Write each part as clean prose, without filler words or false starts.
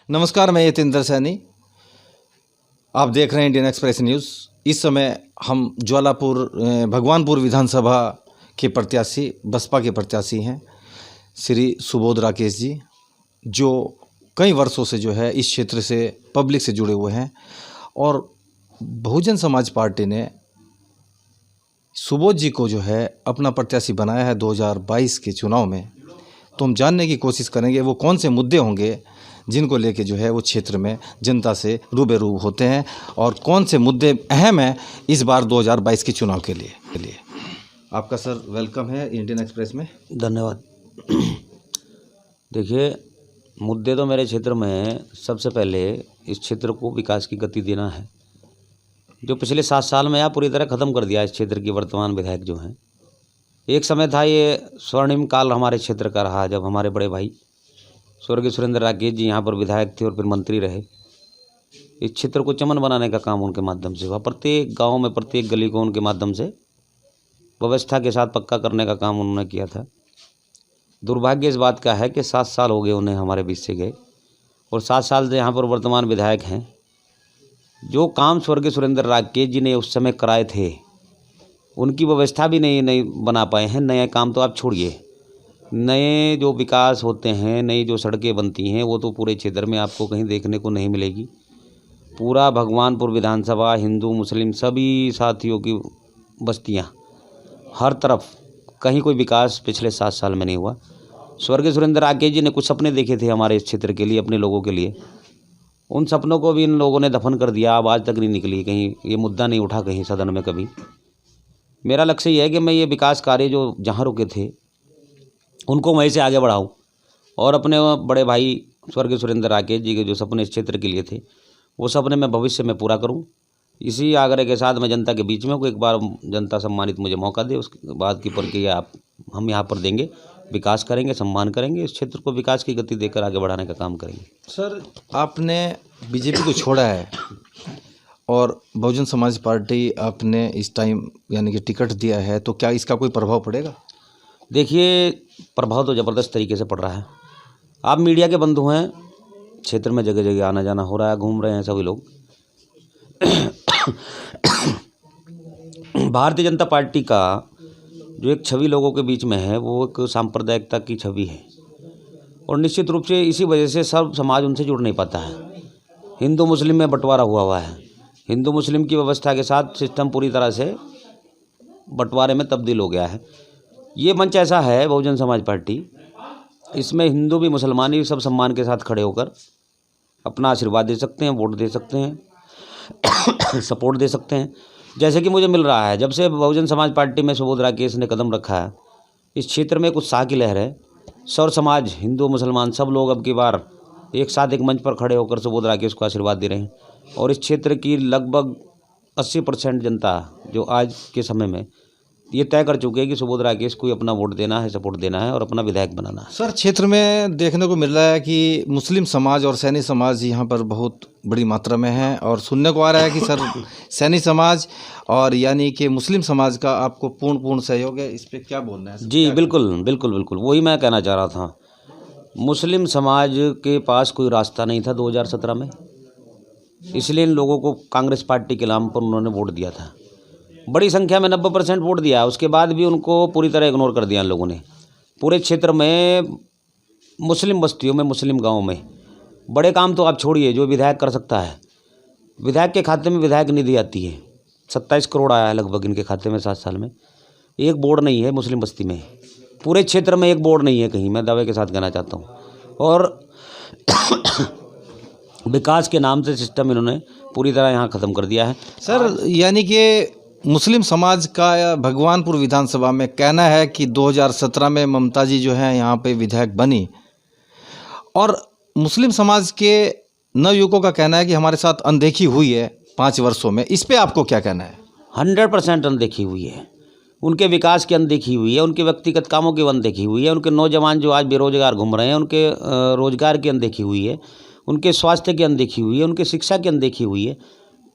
नमस्कार, मैं यतीन्द्र सैनी। आप देख रहे हैं इंडियन एक्सप्रेस न्यूज़। इस समय हम ज्वालापुर भगवानपुर विधानसभा के प्रत्याशी, बसपा के प्रत्याशी हैं श्री सुबोध राकेश जी, जो कई वर्षों से जो है इस क्षेत्र से पब्लिक से जुड़े हुए हैं और बहुजन समाज पार्टी ने सुबोध जी को जो है अपना प्रत्याशी बनाया है 2022 के चुनाव में। तो हम जानने की कोशिश करेंगे वो कौन से मुद्दे होंगे जिनको लेके जो है वो क्षेत्र में जनता से रूबेरू होते हैं और कौन से मुद्दे अहम हैं इस बार 2022 के चुनाव के लिए। आपका सर वेलकम है इंडियन एक्सप्रेस में। धन्यवाद। देखिए, मुद्दे तो मेरे क्षेत्र में सबसे पहले इस क्षेत्र को विकास की गति देना है। जो पिछले 7 साल में पूरी तरह ख़त्म कर दिया इस क्षेत्र की वर्तमान विधायक जो हैं। एक समय था ये स्वर्णिम काल हमारे क्षेत्र का रहा, जब हमारे बड़े भाई स्वर्गीय सुरेंद्र राकेश जी यहाँ पर विधायक थे और फिर मंत्री रहे। इस क्षेत्र को चमन बनाने का काम उनके माध्यम से हुआ। प्रत्येक गांव में, प्रत्येक गली को उनके माध्यम से व्यवस्था के साथ पक्का करने का काम उन्होंने किया था। दुर्भाग्य इस बात का है कि 7 साल हो गए उन्हें हमारे बीच से गए और 7 साल से यहाँ पर वर्तमान विधायक हैं। जो काम स्वर्गीय सुरेंद्र राकेश जी ने उस समय कराए थे, उनकी व्यवस्था भी नहीं बना पाए हैं। नए काम तो आप छोड़िए, नए जो विकास होते हैं, नई जो सड़कें बनती हैं, वो तो पूरे क्षेत्र में आपको कहीं देखने को नहीं मिलेगी। पूरा भगवानपुर विधानसभा, हिंदू मुस्लिम सभी साथियों की बस्तियाँ, हर तरफ कहीं कोई विकास पिछले 7 साल में नहीं हुआ। स्वर्गीय सुरेंद्र राकेश जी ने कुछ सपने देखे थे हमारे इस क्षेत्र के लिए, अपने लोगों के लिए। उन सपनों को भी इन लोगों ने दफन कर दिया। अब आज तक नहीं निकली, कहीं ये मुद्दा नहीं उठा कहीं सदन में कभी। मेरा लक्ष्य ये है कि मैं ये विकास कार्य जो जहाँ रुके थे उनको वहीं से आगे बढ़ाऊँ और अपने बड़े भाई स्वर्गीय सुरेंद्र राकेश जी के जो सपने इस क्षेत्र के लिए थे, वो सपने मैं भविष्य में पूरा करूँ। इसी आग्रह के साथ मैं जनता के बीच में एक बार जनता सम्मानित मुझे मौका दे, उसके बाद की प्रक्रिया हम यहाँ पर देंगे। विकास करेंगे, सम्मान करेंगे, इस क्षेत्र को विकास की गति देकर आगे बढ़ाने का काम करेंगे। सर, आपने बीजेपी को छोड़ा है और बहुजन समाज पार्टी आपने इस टाइम यानी कि टिकट दिया है, तो क्या इसका कोई प्रभाव पड़ेगा? देखिए, प्रभाव तो ज़बरदस्त तरीके से पड़ रहा है। आप मीडिया के बंधु हैं, क्षेत्र में जगह जगह आना जाना हो रहा है, घूम रहे हैं सभी लोग। भारतीय जनता पार्टी का जो एक छवि लोगों के बीच में है, वो एक सांप्रदायिकता की छवि है और निश्चित रूप से इसी वजह से सब समाज उनसे जुड़ नहीं पाता है। हिंदू मुस्लिम में बंटवारा हुआ है। हिंदू मुस्लिम की व्यवस्था के साथ सिस्टम पूरी तरह से बंटवारे में तब्दील हो गया है। ये मंच ऐसा है बहुजन समाज पार्टी, इसमें हिंदू भी मुसलमान भी सब सम्मान के साथ खड़े होकर अपना आशीर्वाद दे सकते हैं, वोट दे सकते हैं, सपोर्ट दे सकते हैं। जैसे कि मुझे मिल रहा है, जब से बहुजन समाज पार्टी में सुबोध राकेश ने कदम रखा है, इस क्षेत्र में एक उत्साह की लहर है। सौर समाज, हिंदू मुसलमान सब लोग अब की बार एक साथ एक मंच पर खड़े होकर सुबोध राकेश को आशीर्वाद दे रहे हैं और इस क्षेत्र की लगभग 80% जनता जो आज के समय में ये तय कर चुके हैं कि सुबोध राकेश को अपना वोट देना है, सपोर्ट देना है और अपना विधायक बनाना है। सर, क्षेत्र में देखने को मिल रहा है कि मुस्लिम समाज और सैनी समाज यहाँ पर बहुत बड़ी मात्रा में है और सुनने को आ रहा है कि सर सैनी समाज और यानी कि मुस्लिम समाज का आपको पूर्ण सहयोग है। इस पर क्या बोलना है? जी बिल्कुल बिल्कुल बिल्कुल, वही मैं कहना चाह रहा था। मुस्लिम समाज के पास कोई रास्ता नहीं था 2017 में, इसलिए इन लोगों को कांग्रेस पार्टी के नाम पर उन्होंने वोट दिया था। बड़ी संख्या में 90% वोट दिया, उसके बाद भी उनको पूरी तरह इग्नोर कर दिया इन लोगों ने। पूरे क्षेत्र में मुस्लिम बस्तियों में, मुस्लिम गांवों में बड़े काम तो आप छोड़िए, जो विधायक कर सकता है। विधायक के खाते में विधायक निधि आती है, 27 करोड़ आया है लगभग इनके खाते में 7 साल में। एक बोर्ड नहीं है मुस्लिम बस्ती में, पूरे क्षेत्र में एक बोर्ड नहीं है कहीं, मैं दावे के साथ कहना चाहता हूँ। और विकास के नाम से सिस्टम इन्होंने पूरी तरह यहाँ ख़त्म कर दिया है। सर, यानी कि मुस्लिम समाज का भगवानपुर विधानसभा में कहना है कि 2017 में ममता जी जो है यहाँ पे विधायक बनी और मुस्लिम समाज के नवयुवकों का कहना है कि हमारे साथ अनदेखी हुई है 5 वर्षों में। इस पे आपको क्या कहना है? 100% अनदेखी हुई है। उनके विकास की अनदेखी हुई है, उनके व्यक्तिगत कामों की अनदेखी हुई है, उनके नौजवान जो आज बेरोजगार घूम रहे हैं उनके रोजगार की अनदेखी हुई है, उनके स्वास्थ्य की अनदेखी हुई है, उनके शिक्षा की अनदेखी हुई है।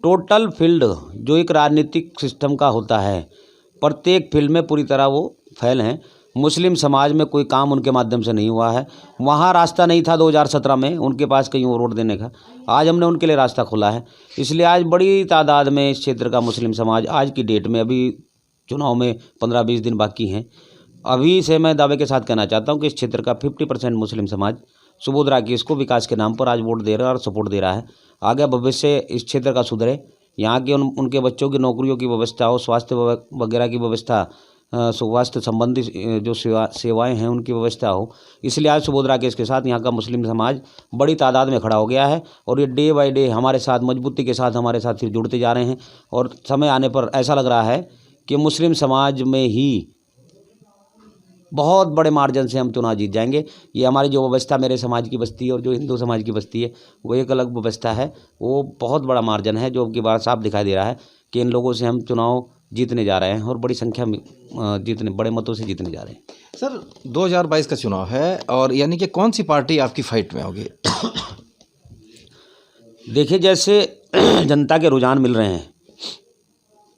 टोटल फील्ड जो एक राजनीतिक सिस्टम का होता है, प्रत्येक फील्ड में पूरी तरह वो फेल हैं। मुस्लिम समाज में कोई काम उनके माध्यम से नहीं हुआ है। वहाँ रास्ता नहीं था 2017 में उनके पास कहीं और वोट देने का, आज हमने उनके लिए रास्ता खोला है। इसलिए आज बड़ी तादाद में इस क्षेत्र का मुस्लिम समाज आज की डेट में, अभी चुनाव में 15-20 दिन बाकी हैं, अभी से मैं दावे के साथ कहना चाहता हूँ कि इस क्षेत्र का 50% मुस्लिम समाज सुबोध राकेश को विकास के नाम पर आज वोट दे रहा है और सपोर्ट दे रहा है। आगे भविष्य इस क्षेत्र का सुधरे, यहाँ के उनके बच्चों की नौकरियों की व्यवस्था हो, स्वास्थ्य वगैरह की व्यवस्था, स्वास्थ्य संबंधी जो सेवाएं हैं उनकी व्यवस्था हो। इसलिए आज सुबोध राकेश के साथ यहाँ का मुस्लिम समाज बड़ी तादाद में खड़ा हो गया है और ये डे बाय डे हमारे साथ मजबूती के साथ हमारे साथ फिर जुड़ते जा रहे हैं। और समय आने पर ऐसा लग रहा है कि मुस्लिम समाज में ही बहुत बड़े मार्जिन से हम चुनाव जीत जाएंगे। ये हमारी जो व्यवस्था मेरे समाज की बस्ती है और जो हिंदू समाज की बस्ती है वो एक अलग व्यवस्था है, वो बहुत बड़ा मार्जिन है जो अब की बार साफ दिखाई दे रहा है कि इन लोगों से हम चुनाव जीतने जा रहे हैं और बड़ी संख्या में बड़े मतों से जीतने जा रहे हैं। सर 2022 का चुनाव है और यानी कि कौन सी पार्टी आपकी फाइट में होगी? देखिए, जैसे जनता के रुझान मिल रहे हैं,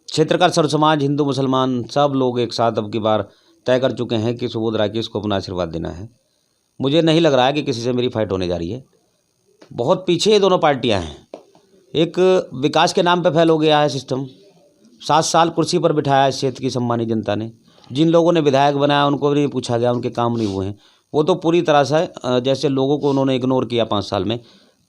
क्षेत्र का सर्व समाज हिंदू मुसलमान सब लोग एक साथ अब की बार तय कर चुके हैं कि सुबोध राकेश को अपना आशीर्वाद देना है। मुझे नहीं लग रहा है कि किसी से मेरी फाइट होने जा रही है। बहुत पीछे ये दोनों पार्टियां हैं। एक विकास के नाम पे फैल हो गया है सिस्टम। 7 साल कुर्सी पर बिठाया इस क्षेत्र की सम्मानित जनता ने। जिन लोगों ने विधायक बनाया उनको भी नहीं पूछा गया, उनके काम नहीं हुए हैं। वो तो पूरी तरह से जैसे लोगों को उन्होंने इग्नोर किया 5 साल में,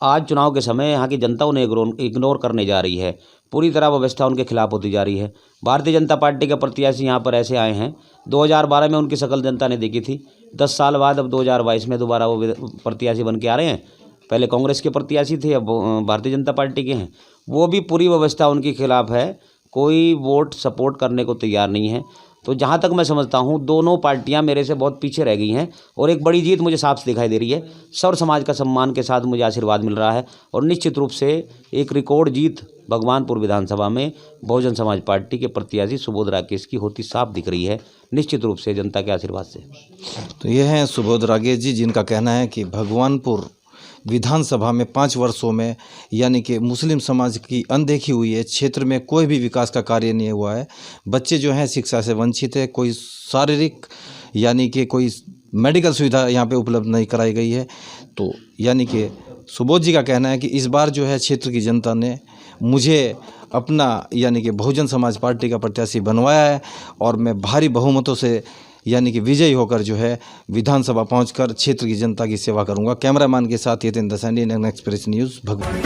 आज चुनाव के समय यहाँ की जनता उन्हें इग्नोर करने जा रही है। पूरी तरह व्यवस्था उनके खिलाफ होती जा रही है। भारतीय जनता पार्टी के प्रत्याशी यहाँ पर ऐसे आए हैं, 2012 में उनकी शक्ल जनता ने देखी थी, 10 साल बाद अब 2022 में दोबारा वो प्रत्याशी बन के आ रहे हैं। पहले कांग्रेस के प्रत्याशी थे, अब भारतीय जनता पार्टी के हैं। वो भी पूरी व्यवस्था उनके खिलाफ है, कोई वोट सपोर्ट करने को तैयार नहीं है। तो जहाँ तक मैं समझता हूँ दोनों पार्टियाँ मेरे से बहुत पीछे रह गई हैं और एक बड़ी जीत मुझे साफ दिखाई दे रही है। सर्व समाज का सम्मान के साथ मुझे आशीर्वाद मिल रहा है और निश्चित रूप से एक रिकॉर्ड जीत भगवानपुर विधानसभा में बहुजन समाज पार्टी के प्रत्याशी सुबोध राकेश की होती साफ दिख रही है, निश्चित रूप से जनता के आशीर्वाद से। तो ये हैं सुबोध राकेश जी, जिनका कहना है कि भगवानपुर विधानसभा में 5 वर्षों में यानी कि मुस्लिम समाज की अनदेखी हुई है। क्षेत्र में कोई भी विकास का कार्य नहीं हुआ है। बच्चे जो हैं शिक्षा से वंचित है, कोई शारीरिक यानी कि कोई मेडिकल सुविधा यहाँ पे उपलब्ध नहीं कराई गई है। तो यानी कि सुबोध जी का कहना है कि इस बार जो है क्षेत्र की जनता ने मुझे अपना यानी कि बहुजन समाज पार्टी का प्रत्याशी बनवाया है और मैं भारी बहुमतों से यानी कि विजयी होकर जो है विधानसभा पहुंचकर क्षेत्र की जनता की सेवा करूंगा। कैमरामैन के साथ Yatin Dasani, Indian Express news, भगवान।